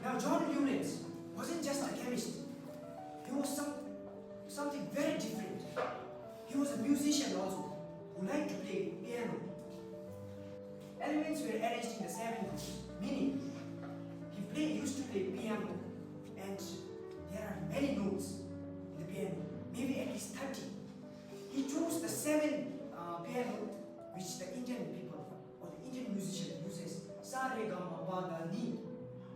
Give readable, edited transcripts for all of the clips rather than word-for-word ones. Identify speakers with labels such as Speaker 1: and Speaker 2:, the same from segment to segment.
Speaker 1: Now John Lewis wasn't just a chemist. He was something very different. He was a musician also, who liked to play piano. Elements were arranged in the 7 groups, meaning he used to play piano, and there are many notes in the piano, maybe at least 30. He chose the 7 piano which the Indian people or the Indian musician uses, sa re ga ma pa da ni,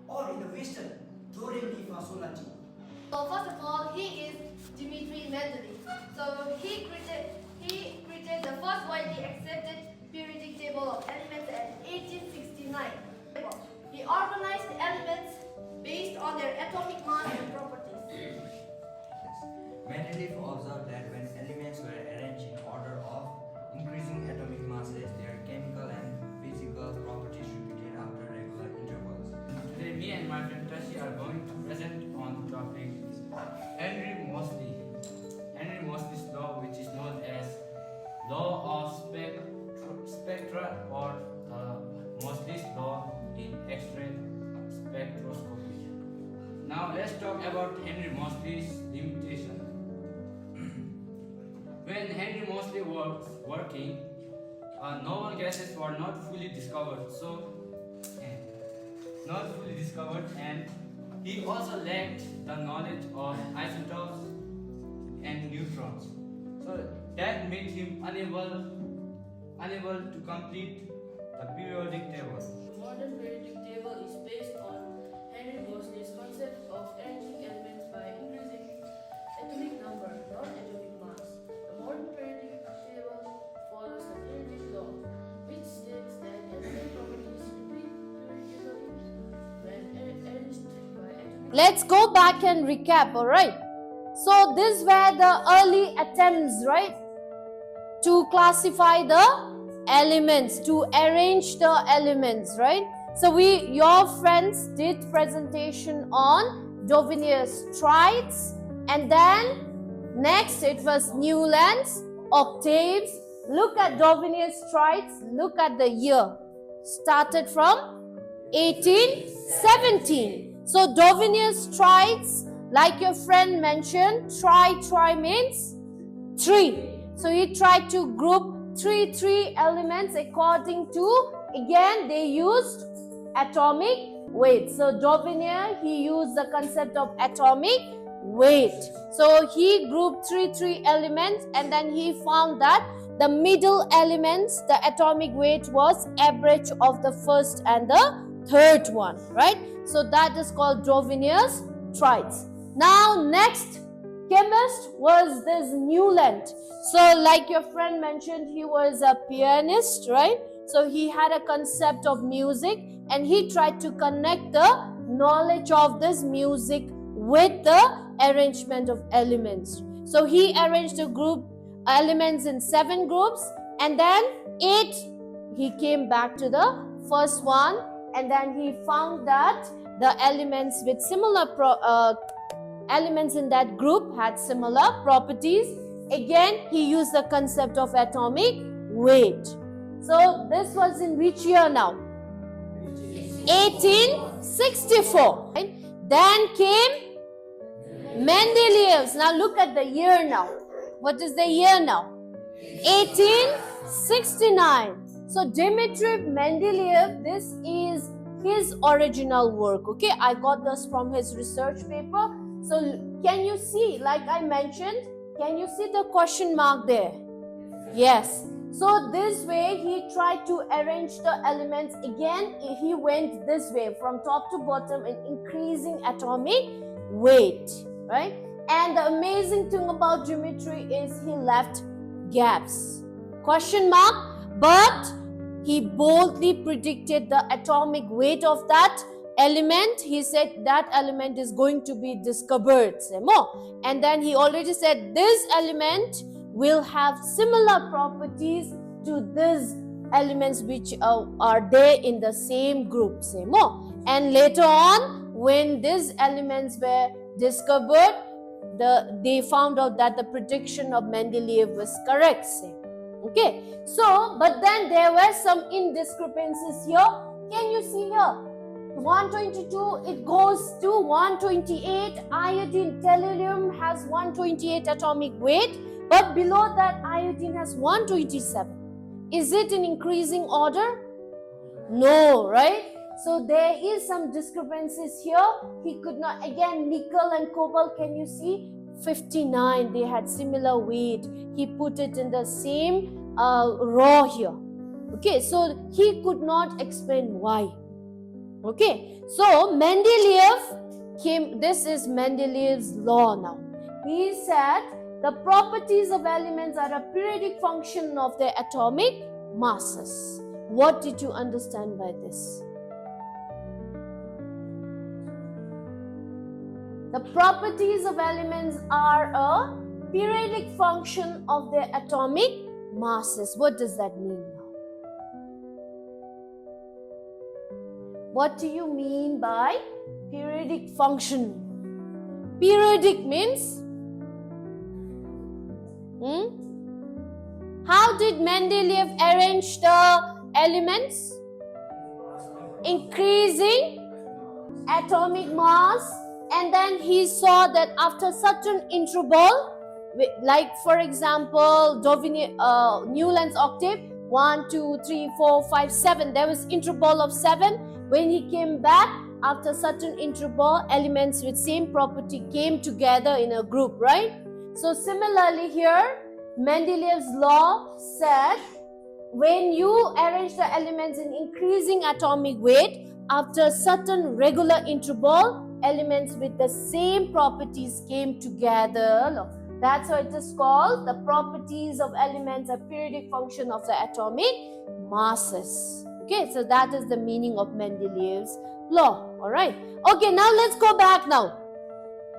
Speaker 1: or in the Western, do re mi fa sol la ti.
Speaker 2: So first of all, he is Dmitri Mendeleev. So he created the first widely accepted periodic table of elements in 1869. He organized the elements based on their atomic mass and properties.
Speaker 3: Mendeleev observed that when elements were arranged in order of increasing atomic masses, their chemical and physical properties repeated after regular intervals.
Speaker 4: Today, me and my friend Tashi are going to present on the topic Henry Moseley's law, which is known as law of spectra or Moseley's law in X-ray spectroscopy. Now let's talk about Henry Moseley's limitation. When Henry Moseley was working, novel gases were not fully discovered, and he also lacked the knowledge of isotopes and neutrons. So that made him unable to complete the periodic table.
Speaker 5: The modern periodic table is based on Henry Moseley's concept of arranging elements by increasing atomic number, not atomic mass. The modern periodic table follows the periodic law, which states that element properties repeat periodically when arranged by atomic.
Speaker 6: Let's go back and recap, alright? So these were the early attempts, right? To classify the elements, to arrange the elements, right? So your friends did presentation on Dauvernier's triads, and then next it was Newland's octaves. Look at Dauvernier's triads, look at the year. Started from 1817. So Dauvernier's triads, like your friend mentioned, tri means 3. So he tried to group three elements according to, again, they used atomic weight. So Dauvergne, he used the concept of atomic weight. So he grouped three elements, and then he found that the middle elements, the atomic weight was average of the first and the third one, right? So that is called Dauvernier's triads. Now next chemist was this Newland. So like your friend mentioned, he was a pianist, right? So he had a concept of music, and he tried to connect the knowledge of this music with the arrangement of elements. So he arranged the group elements in 7 groups, and then 8 he came back to the first one, and then he found that the elements with similar elements in that group had similar properties. Again, he used the concept of atomic weight. So this was in which year now? 1864. Right? Then came Mendeleev's. Now look at the year now. What is the year now? 1869. So Dmitri Mendeleev, this is his original work. Okay, I got this from his research paper. So can you see, like I mentioned, can you see the question mark there? Yes. So this way he tried to arrange the elements. Again, he went this way from top to bottom in increasing atomic weight, right? And the amazing thing about Dmitri is he left gaps. Question mark, but he boldly predicted the atomic weight of that element. He said that element is going to be discovered. And then he already said this element will have similar properties to these elements which are there in the same group. And later on, when these elements were discovered, they found out that the prediction of Mendeleev was correct. Okay, so but then there were some indiscrepancies here. Can you see here? 122, it goes to 128. Iodine, tellurium has 128 atomic weight, but below that iodine has 127. Is it in increasing order? No, right? So there is some discrepancies here. He could not, again, nickel and cobalt, can you see? 59, they had similar weight. He put it in the same row here. Okay, so he could not explain why. Okay, so Mendeleev came, this is Mendeleev's law now. He said the properties of elements are a periodic function of their atomic masses. What did you understand by this? The properties of elements are a periodic function of their atomic masses. What does that mean now? What do you mean by periodic function? Periodic means? How did Mendeleev arrange the elements? Increasing atomic mass, and then he saw that after certain interval, like for example Newland's octave, 1, 2, 3, 4, 5, 7, there was interval of 7. When he came back, after certain interval, elements with same property came together in a group, right? So similarly here, Mendeleev's law said when you arrange the elements in increasing atomic weight, after certain regular interval, elements with the same properties came together. That's why it is called the properties of elements, a periodic function of the atomic masses. Okay, so that is the meaning of Mendeleev's law. Alright. Okay, now let's go back now.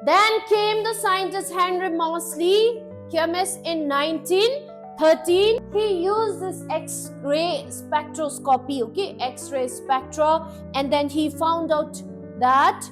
Speaker 6: Then came the scientist Henry Moseley, chemist, in 1913. He used this X-ray spectroscopy, okay, X-ray spectra, and then he found out that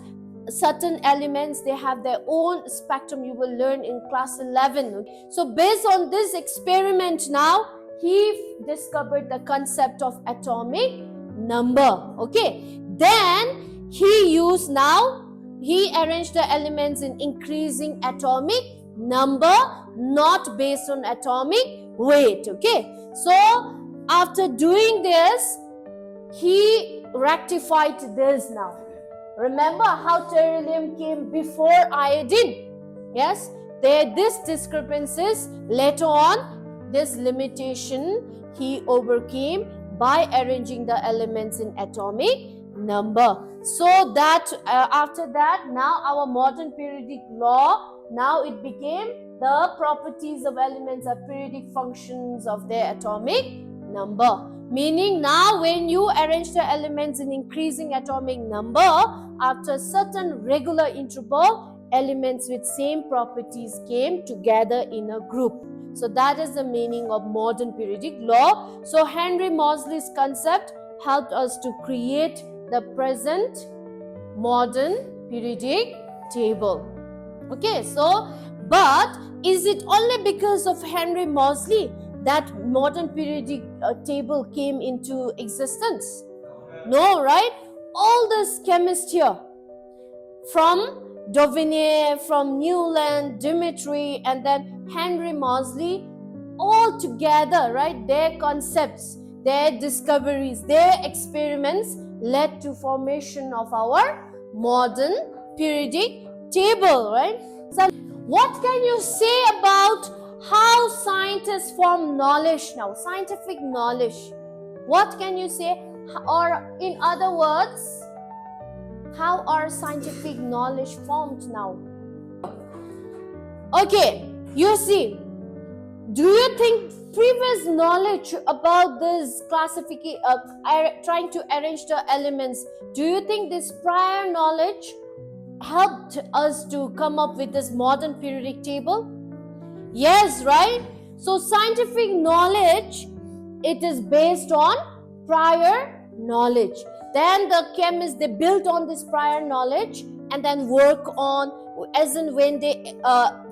Speaker 6: certain elements, they have their own spectrum. You will learn in class 11. So based on this experiment now, he discovered the concept of atomic number. Okay, then he arranged the elements in increasing atomic number, not based on atomic weight. Okay, so after doing this, he rectified this now. Remember how tellurium came before iodine? Yes, these discrepancies later on, this limitation he overcame by arranging the elements in atomic number. So that after that, now our modern periodic law, now it became the properties of elements are periodic functions of their atomic number. Meaning now when you arrange the elements in increasing atomic number, after certain regular interval, elements with same properties came together in a group. So that is the meaning of modern periodic law. So Henry Moseley's concept helped us to create the present modern periodic table. Okay, so but is it only because of Henry Moseley that modern periodic table came into existence? No, right? All this chemists here, from Dauvigny, from Newland, Dimitri, and then Henry Moseley, all together, right? Their concepts, their discoveries, their experiments led to formation of our modern periodic table, right? So what can you say about how scientists form knowledge now? Scientific knowledge. What can you say? Or in other words, how are scientific knowledge formed now? Okay, you see, do you think previous knowledge about this classification, trying to arrange the elements, do you think this prior knowledge helped us to come up with this modern periodic table? Yes, right? So scientific knowledge, it is based on prior knowledge. Then the chemists, they built on this prior knowledge and then work on, as in when they,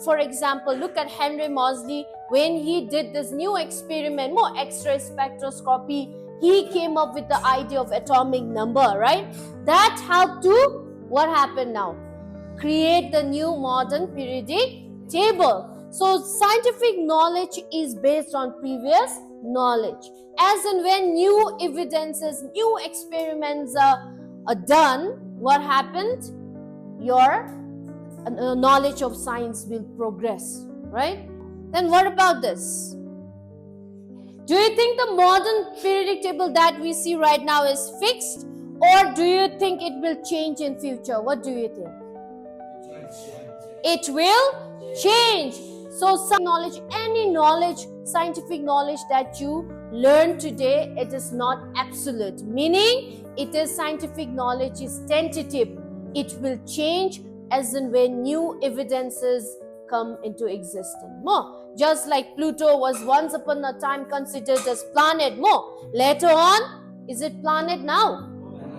Speaker 6: for example, look at Henry Moseley, when he did this new experiment, more X-ray spectroscopy, he came up with the idea of atomic number, right? That helped to, what happened now? Create the new modern periodic table. So scientific knowledge is based on previous knowledge. As and when new evidences, new experiments are done, what happened? Your knowledge of science will progress, right? Then what about this? Do you think the modern periodic table that we see right now is fixed, or do you think it will change in future? What do you think? It will change. So some knowledge, any knowledge, scientific knowledge that you learn today, it is not absolute. Meaning, it is scientific knowledge is tentative. It will change as and when new evidences come into existence. More. Just like Pluto was once upon a time considered as planet. More. Later on, is it planet now?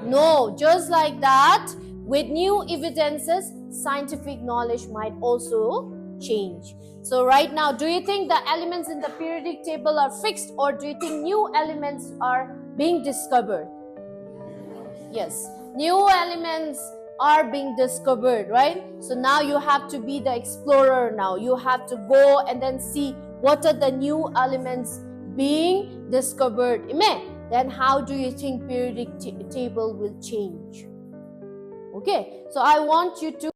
Speaker 6: No. Just like that, with new evidences, scientific knowledge might also change. So right now, do you think the elements in the periodic table are fixed, or do you think new elements are being discovered? Yes, new elements are being discovered, right? So now you have to be the explorer now. You have to go and then see what are the new elements being discovered. Then how do you think periodic table will change? Okay, so I want you to